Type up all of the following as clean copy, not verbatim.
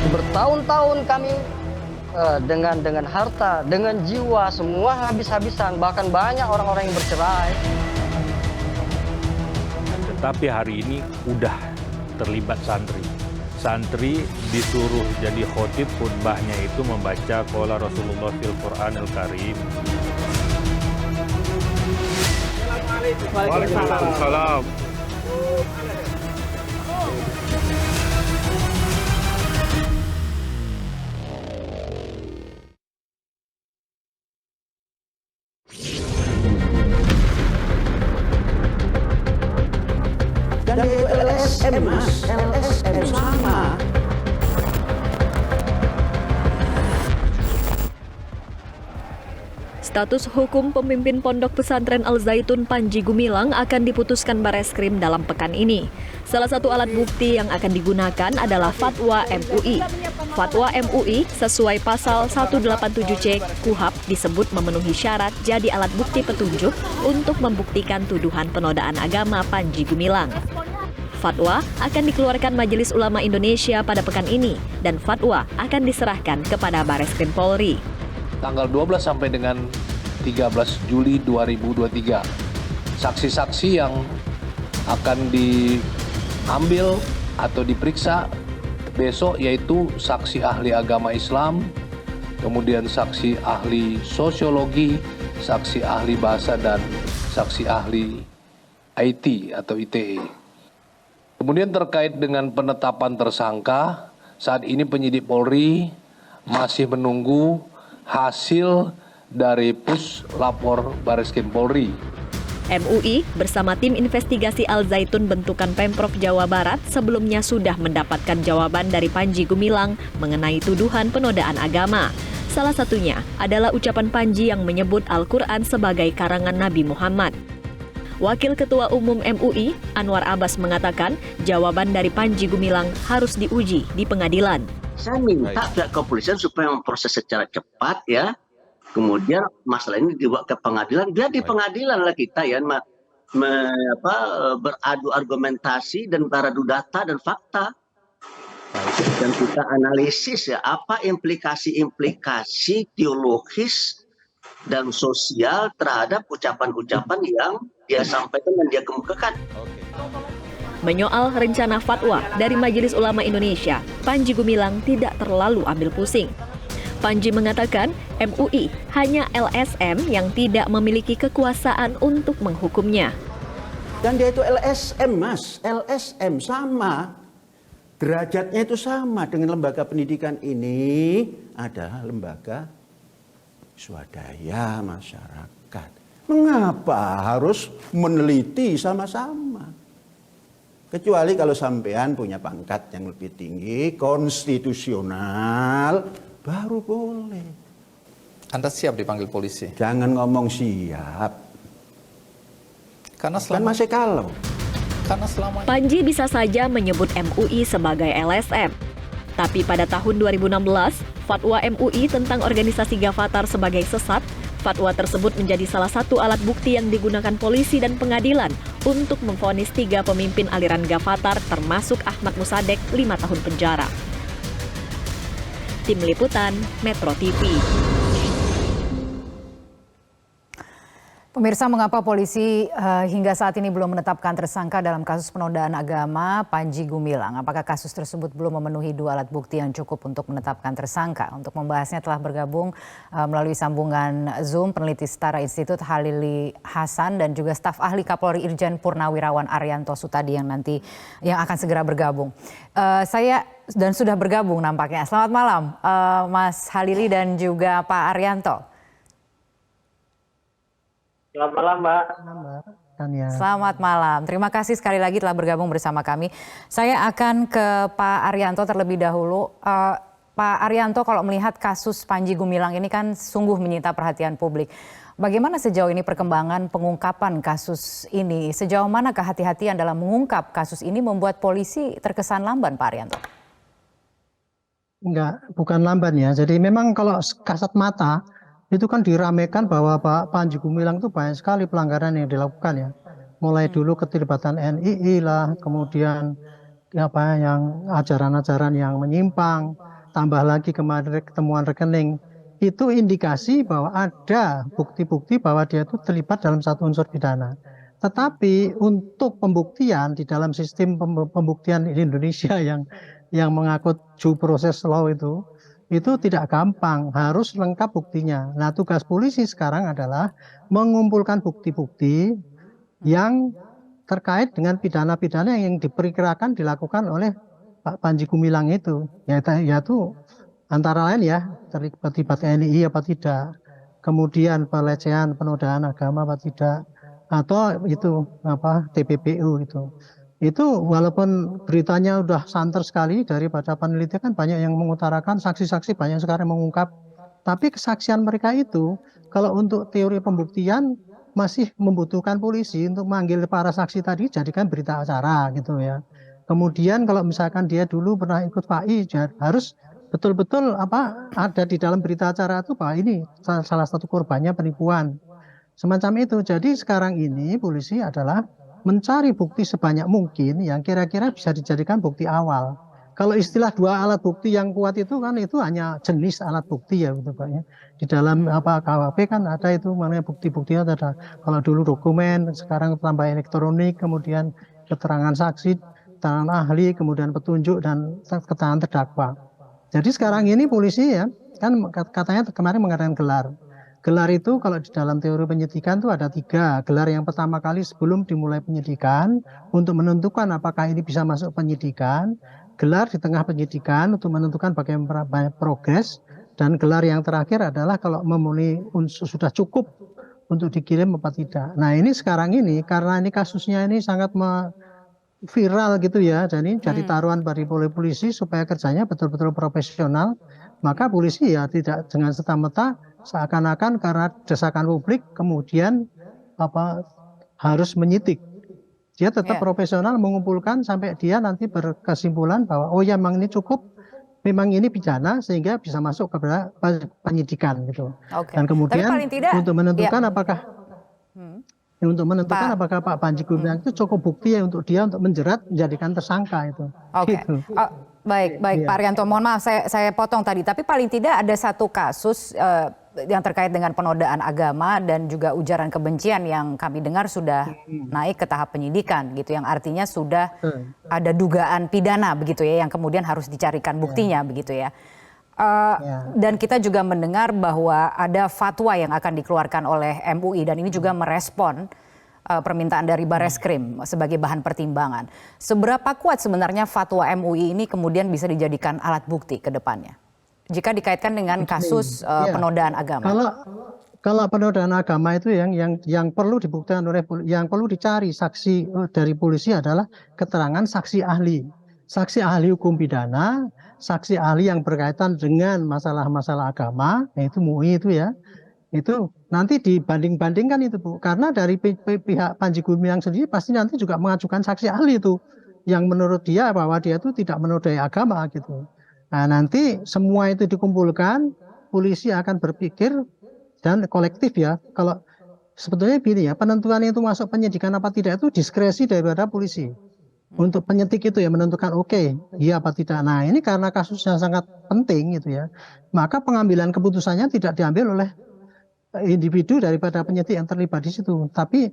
Bertahun-tahun kami dengan harta, dengan jiwa, semua habis-habisan. Bahkan banyak orang-orang yang bercerai. Tetapi hari ini udah terlibat santri. Santri disuruh jadi khotib, khutbahnya itu membaca qala Rasulullah fil Qur'anil Karim. Waalaikumsalam. Dan itu LSM, Mas. LSM sama. Status hukum pemimpin Pondok Pesantren Al Zaitun Panji Gumilang akan diputuskan Bareskrim dalam pekan ini. Salah satu alat bukti yang akan digunakan adalah fatwa MUI. Fatwa MUI sesuai pasal 187C KUHP disebut memenuhi syarat jadi alat bukti petunjuk untuk membuktikan tuduhan penodaan agama Panji Gumilang. Fatwa akan dikeluarkan Majelis Ulama Indonesia pada pekan ini dan fatwa akan diserahkan kepada Bareskrim Polri. Tanggal 12 sampai dengan 13 Juli 2023. Saksi-saksi yang akan diambil atau diperiksa besok yaitu saksi ahli agama Islam, kemudian saksi ahli sosiologi, saksi ahli bahasa, dan saksi ahli IT atau ITE. Kemudian terkait dengan penetapan tersangka, saat ini penyidik Polri masih menunggu hasil dari Puslapor Bareskrim Polri. MUI bersama tim investigasi Al Zaitun bentukan Pemprov Jawa Barat sebelumnya sudah mendapatkan jawaban dari Panji Gumilang mengenai tuduhan penodaan agama. Salah satunya adalah ucapan Panji yang menyebut Al-Quran sebagai karangan Nabi Muhammad. Wakil Ketua Umum MUI, Anwar Abbas mengatakan jawaban dari Panji Gumilang harus diuji di pengadilan. Saya minta pihak kepolisian supaya memproses secara cepat ya. Kemudian masalah ini dibawa ke pengadilan. Biar di pengadilan lah kita ya beradu argumentasi dan beradu data dan fakta. Dan kita analisis ya apa implikasi-implikasi teologis dan sosial terhadap ucapan-ucapan yang dia sampaikan dan dia kemukakan. Menyoal rencana fatwa dari Majelis Ulama Indonesia, Panji Gumilang tidak terlalu ambil pusing. Panji mengatakan MUI hanya LSM yang tidak memiliki kekuasaan untuk menghukumnya. Dan dia itu LSM, Mas. LSM sama. Derajatnya itu sama dengan lembaga pendidikan ini adalah lembaga swadaya masyarakat. Mengapa harus meneliti sama-sama? Kecuali kalau sampean punya pangkat yang lebih tinggi, konstitusional, baru boleh. Anda siap dipanggil polisi? Jangan ngomong siap. Karena Kan masih kalau. selama Panji bisa saja menyebut MUI sebagai LSM. Tapi pada tahun 2016, fatwa MUI tentang organisasi Gavatar sebagai sesat, fatwa tersebut menjadi salah satu alat bukti yang digunakan polisi dan pengadilan untuk memvonis 3 pemimpin aliran Gavatar termasuk Ahmad Musadek 5 tahun penjara. Tim Liputan, Metro TV. Pemirsa, mengapa polisi hingga saat ini belum menetapkan tersangka dalam kasus penodaan agama Panji Gumilang? Apakah kasus tersebut belum memenuhi 2 alat bukti yang cukup untuk menetapkan tersangka? Untuk membahasnya telah bergabung melalui sambungan Zoom peneliti Setara Institut Halili Hasan dan juga staf ahli Kapolri Irjen Purnawirawan Arianto Sutadi yang akan segera bergabung. Saya dan sudah bergabung nampaknya. Selamat malam Mas Halili dan juga Pak Arianto. Selamat malam, Mbak. Selamat malam. Terima kasih sekali lagi telah bergabung bersama kami. Saya akan ke Pak Arianto terlebih dahulu. Pak Arianto, kalau melihat kasus Panji Gumilang ini kan sungguh menyita perhatian publik. Bagaimana sejauh ini perkembangan pengungkapan kasus ini? Sejauh mana kehati-hatian dalam mengungkap kasus ini membuat polisi terkesan lamban, Pak Arianto? Enggak, bukan lamban ya. Jadi memang kalau kasat mata, itu kan diramaikan bahwa Pak Panji Gumilang itu banyak sekali pelanggaran yang dilakukan ya. Mulai dulu keterlibatan NII lah, kemudian yang ajaran-ajaran yang menyimpang, tambah lagi kemarin ketemuan rekening, itu indikasi bahwa ada bukti-bukti bahwa dia itu terlibat dalam satu unsur pidana. Tetapi untuk pembuktian di dalam sistem pembuktian di Indonesia yang mengangkut due process law itu tidak gampang, harus lengkap buktinya. Nah, tugas polisi sekarang adalah mengumpulkan bukti-bukti yang terkait dengan pidana-pidana yang diperkirakan dilakukan oleh Pak Panji Gumilang itu, yaitu antara lain ya terlibat TNI apa tidak, kemudian pelecehan penodaan agama apa tidak, atau itu TPPU itu walaupun beritanya udah santer sekali daripada peneliti kan banyak yang mengutarakan, saksi-saksi banyak sekarang mengungkap, tapi kesaksian mereka itu kalau untuk teori pembuktian masih membutuhkan polisi untuk manggil para saksi tadi jadikan berita acara gitu ya. Kemudian kalau misalkan dia dulu pernah ikut FAI, harus betul-betul ada di dalam berita acara itu bahwa ini salah satu korbannya penipuan. Semacam itu. Jadi sekarang ini polisi adalah mencari bukti sebanyak mungkin yang kira-kira bisa dijadikan bukti awal. Kalau istilah dua alat bukti yang kuat itu kan itu hanya jenis alat bukti ya gitu Pak ya. Di dalam KUHP kan ada itu namanya bukti-bukti ada. Kalau dulu dokumen, sekarang tambah elektronik, kemudian keterangan saksi, keterangan ahli, kemudian petunjuk dan keterangan terdakwa. Jadi sekarang ini polisi ya kan katanya kemarin mengadakan gelar. Gelar itu kalau di dalam teori penyidikan itu ada 3. Gelar yang pertama kali sebelum dimulai penyidikan untuk menentukan apakah ini bisa masuk penyidikan. Gelar di tengah penyidikan untuk menentukan bagaimana progres. Dan gelar yang terakhir adalah kalau memenuhi unsur sudah cukup untuk dikirim apa tidak. Nah ini sekarang ini karena ini kasusnya ini sangat viral gitu ya. Jadi jadi taruhan bagi polisi supaya kerjanya betul-betul profesional. Maka polisi ya tidak dengan serta-merta seakan-akan karena desakan publik kemudian harus menyidik. Dia tetap profesional mengumpulkan sampai dia nanti berkesimpulan bahwa oh ya memang ini cukup, memang ini pidana sehingga bisa masuk kepada penyidikan gitu. Dan kemudian untuk menentukan apakah Pak Panji Gumilang itu cukup bukti ya untuk dia untuk menjerat menjadikan tersangka itu. Gitu. Baik Pak Arianto, mohon maaf saya potong tadi, tapi paling tidak ada satu kasus yang terkait dengan penodaan agama dan juga ujaran kebencian yang kami dengar sudah naik ke tahap penyidikan gitu, yang artinya sudah ada dugaan pidana begitu ya, yang kemudian harus dicarikan buktinya begitu ya. Dan kita juga mendengar bahwa ada fatwa yang akan dikeluarkan oleh MUI dan ini juga merespon permintaan dari Bareskrim sebagai bahan pertimbangan. Seberapa kuat sebenarnya fatwa MUI ini kemudian bisa dijadikan alat bukti ke depannya jika dikaitkan dengan kasus penodaan agama? Kalau penodaan agama itu yang perlu dibuktikan yang perlu dicari saksi dari polisi adalah keterangan saksi ahli hukum pidana, saksi ahli yang berkaitan dengan masalah-masalah agama, yaitu MUI itu ya. Itu nanti dibanding-bandingkan itu Bu, karena dari pihak Panji Gumilang sendiri pasti nanti juga mengajukan saksi ahli itu yang menurut dia bahwa dia itu tidak menodai agama gitu. Nah nanti semua itu dikumpulkan, polisi akan berpikir dan kolektif ya, kalau sebetulnya gini ya, penentuan itu masuk penyidikan apa tidak itu diskresi daripada polisi. Untuk penyidik itu ya menentukan iya apa tidak. Nah ini karena kasusnya sangat penting gitu ya, maka pengambilan keputusannya tidak diambil oleh individu daripada penyidik yang terlibat di situ, tapi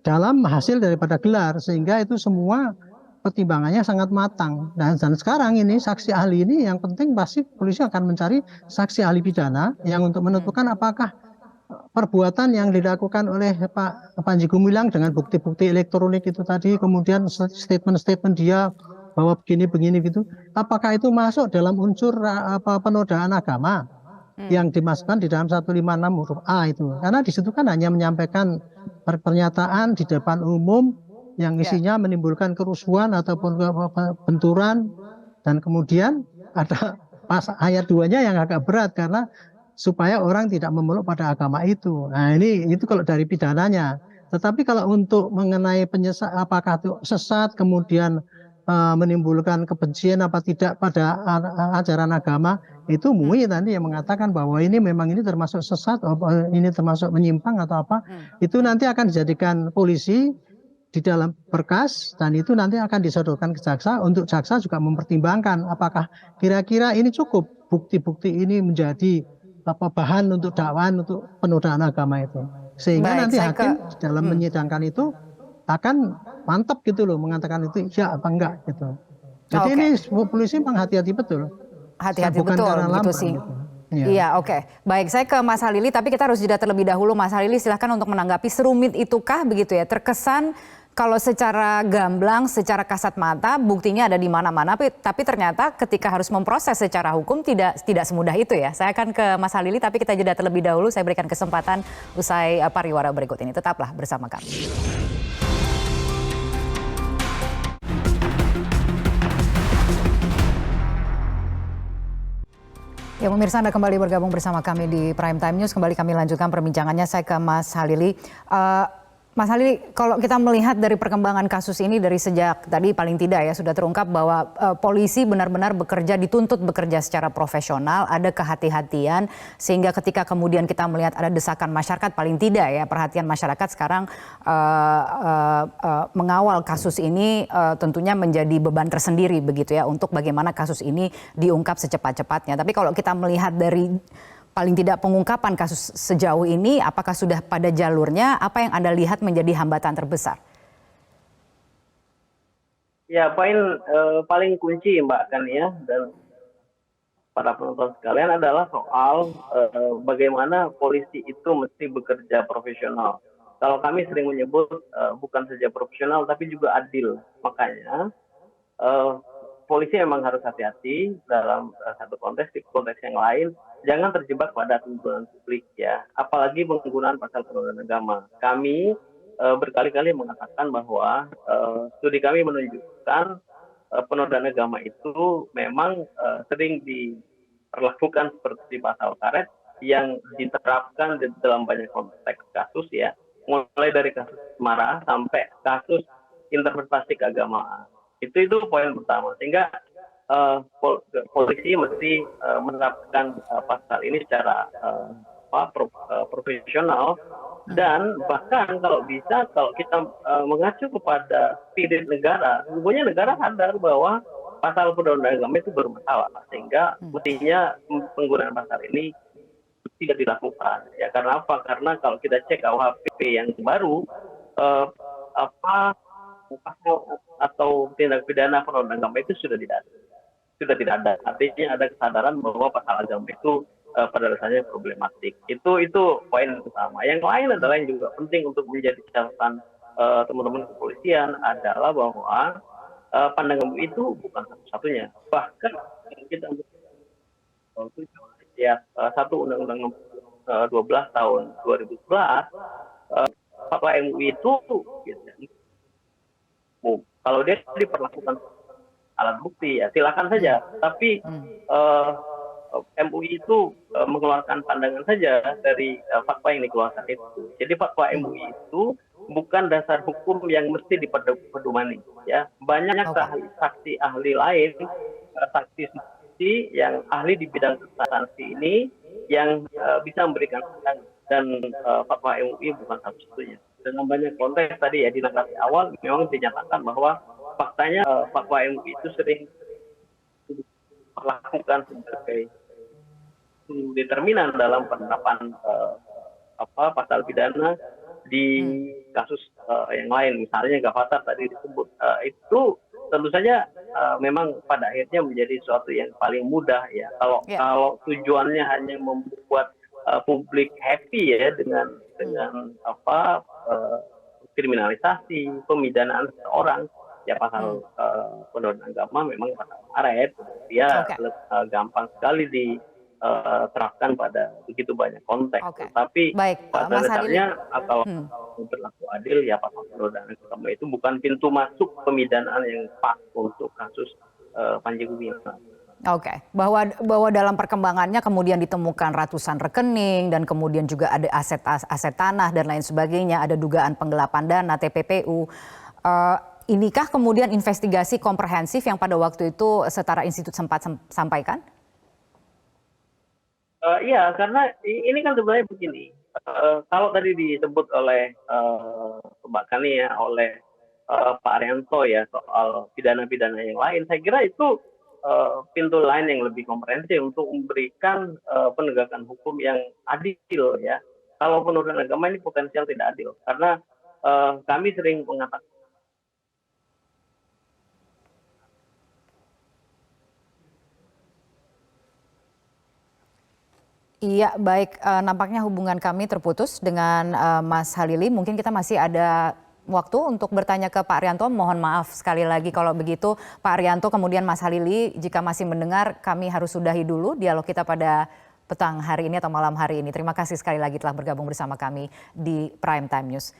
dalam hasil daripada gelar, sehingga itu semua pertimbangannya sangat matang. Dan sekarang ini saksi ahli ini yang penting pasti polisi akan mencari saksi ahli pidana yang untuk menentukan apakah perbuatan yang dilakukan oleh Pak Panji Gumilang dengan bukti-bukti elektronik itu tadi, kemudian statement-statement dia bahwa begini gitu, apakah itu masuk dalam unsur penodaan agama yang dimasukkan di dalam 156 huruf A itu. Karena di situ kan hanya menyampaikan pernyataan di depan umum yang isinya menimbulkan kerusuhan ataupun benturan, dan kemudian ada ayat 2-nya yang agak berat karena supaya orang tidak memeluk pada agama itu. Nah itu kalau dari pidananya. Tetapi kalau untuk mengenai apakah itu sesat kemudian menimbulkan kebencian apa tidak pada ajaran agama, itu MUI tadi yang mengatakan bahwa ini memang ini termasuk sesat, ini termasuk menyimpang atau apa, itu nanti akan dijadikan polisi di dalam berkas dan itu nanti akan disodorkan ke jaksa untuk jaksa juga mempertimbangkan apakah kira-kira ini cukup bukti-bukti ini menjadi bahan untuk dakwaan untuk penodaan agama itu. Sehingga Baik, nanti saya hakim di dalam menyidangkan itu akan mantap gitu loh mengatakan itu ya apa enggak gitu. Jadi Oke. ini polisi memang hati-hati betul. Hati-hati Bukan betul karena gitu lamban sih. gitu. Iya. Iya, oke. Baik, saya ke Mas Halili, tapi kita harus jeda terlebih dahulu. Mas Halili, silahkan untuk menanggapi, serumit itukah begitu ya? Terkesan kalau secara gamblang, secara kasat mata, buktinya ada di mana-mana, tapi ternyata ketika harus memproses secara hukum tidak semudah itu ya. Saya akan ke Mas Halili, tapi kita jeda terlebih dahulu. Saya berikan kesempatan usai pariwara berikut ini. Tetaplah bersama kami. Ya pemirsa, Anda kembali bergabung bersama kami di Prime Time News. Kembali kami lanjutkan perbincangannya. Saya ke Mas Halili. Mas Halili, kalau kita melihat dari perkembangan kasus ini dari sejak tadi paling tidak ya sudah terungkap bahwa polisi benar-benar dituntut bekerja secara profesional, ada kehati-hatian sehingga ketika kemudian kita melihat ada desakan masyarakat paling tidak ya perhatian masyarakat sekarang mengawal kasus ini tentunya menjadi beban tersendiri begitu ya untuk bagaimana kasus ini diungkap secepat-cepatnya. Tapi kalau kita melihat dari paling tidak pengungkapan kasus sejauh ini, apakah sudah pada jalurnya? Apa yang Anda lihat menjadi hambatan terbesar? Ya, paling kunci Mbak kan ya, dan para penonton sekalian adalah soal bagaimana polisi itu mesti bekerja profesional. Kalau kami sering menyebut bukan saja profesional, tapi juga adil. Makanya polisi memang harus hati-hati dalam satu konteks, di konteks yang lain. Jangan terjebak pada tuntutan publik ya, apalagi penggunaan pasal penodaan agama. Kami berkali-kali mengatakan bahwa studi kami menunjukkan penodaan agama itu memang sering diperlakukan seperti pasal karet yang diterapkan dalam banyak konteks kasus ya, mulai dari kasus marah sampai kasus interpretasi keagamaan. Itu poin pertama, sehingga polisi mesti menerapkan pasal ini secara profesional, dan bahkan kalau bisa kalau kita mengacu kepada spirit negara, sebenarnya negara sadar bahwa pasal penodaan agama itu bermasalah, sehingga mestinya penggunaan pasal ini tidak dilakukan. Ya karena apa? Karena kalau kita cek KUHP yang baru pasal atau tindak pidana penodaan agama itu sudah tidak ada. Artinya ada kesadaran bahwa pasal agama itu pada dasarnya problematik. Itu poin pertama. Yang lain adalah yang juga penting untuk menjadi catatan teman-teman kepolisian adalah bahwa pandangan itu bukan satu-satunya. Bahkan kita lihat satu Undang-Undang 12 tahun 2011 fatwa MUI itu kalau dia diperlakukan alat bukti ya silakan saja, tapi MUI itu mengeluarkan pandangan saja dari fatwa yang dikeluarkan itu. Jadi fatwa MUI itu bukan dasar hukum yang mesti dipedomani ya. Banyak saksi ahli lain, saksi yang ahli di bidang substansi ini yang bisa memberikan pandangan, dan fatwa MUI bukan satu-satunya. Dalam banyak konteks tadi ya di narasi awal memang dinyatakan bahwa faktanya fatwa MUI itu sering diperlakukan sebagai determinan dalam penerapan pasal pidana di kasus yang lain, misalnya Gavatar tadi disebut. Itu tentu saja memang pada akhirnya menjadi sesuatu yang paling mudah ya. Kalau tujuannya hanya membuat publik happy ya dengan kriminalisasi, pemidanaan seseorang, ya pasal penodaan agama memang pasal karet, dia gampang sekali diterapkan pada begitu banyak konteks. Tapi pada dasarnya kalau berlaku adil ya pasal penodaan agama itu bukan pintu masuk pemidanaan yang pas untuk kasus Panji Gumilang. Oke, bahwa dalam perkembangannya kemudian ditemukan ratusan rekening dan kemudian juga ada aset tanah dan lain sebagainya, ada dugaan penggelapan dana TPPU. Inikah kemudian investigasi komprehensif yang pada waktu itu Setara Institut sempat sampaikan? Iya, karena ini kan sebenarnya begini. Kalau tadi disebut oleh Mbak Kani ya, oleh Pak Arianto ya soal pidana-pidana yang lain, saya kira itu pintu lain yang lebih komprehensif untuk memberikan penegakan hukum yang adil ya. Kalau penodaan agama ini potensial tidak adil karena kami sering mengatakan Iya, baik. Nampaknya hubungan kami terputus dengan Mas Halili. Mungkin kita masih ada waktu untuk bertanya ke Pak Arianto. Mohon maaf sekali lagi kalau begitu Pak Arianto, kemudian Mas Halili, jika masih mendengar kami harus sudahi dulu dialog kita pada petang hari ini atau malam hari ini. Terima kasih sekali lagi telah bergabung bersama kami di Prime Time News.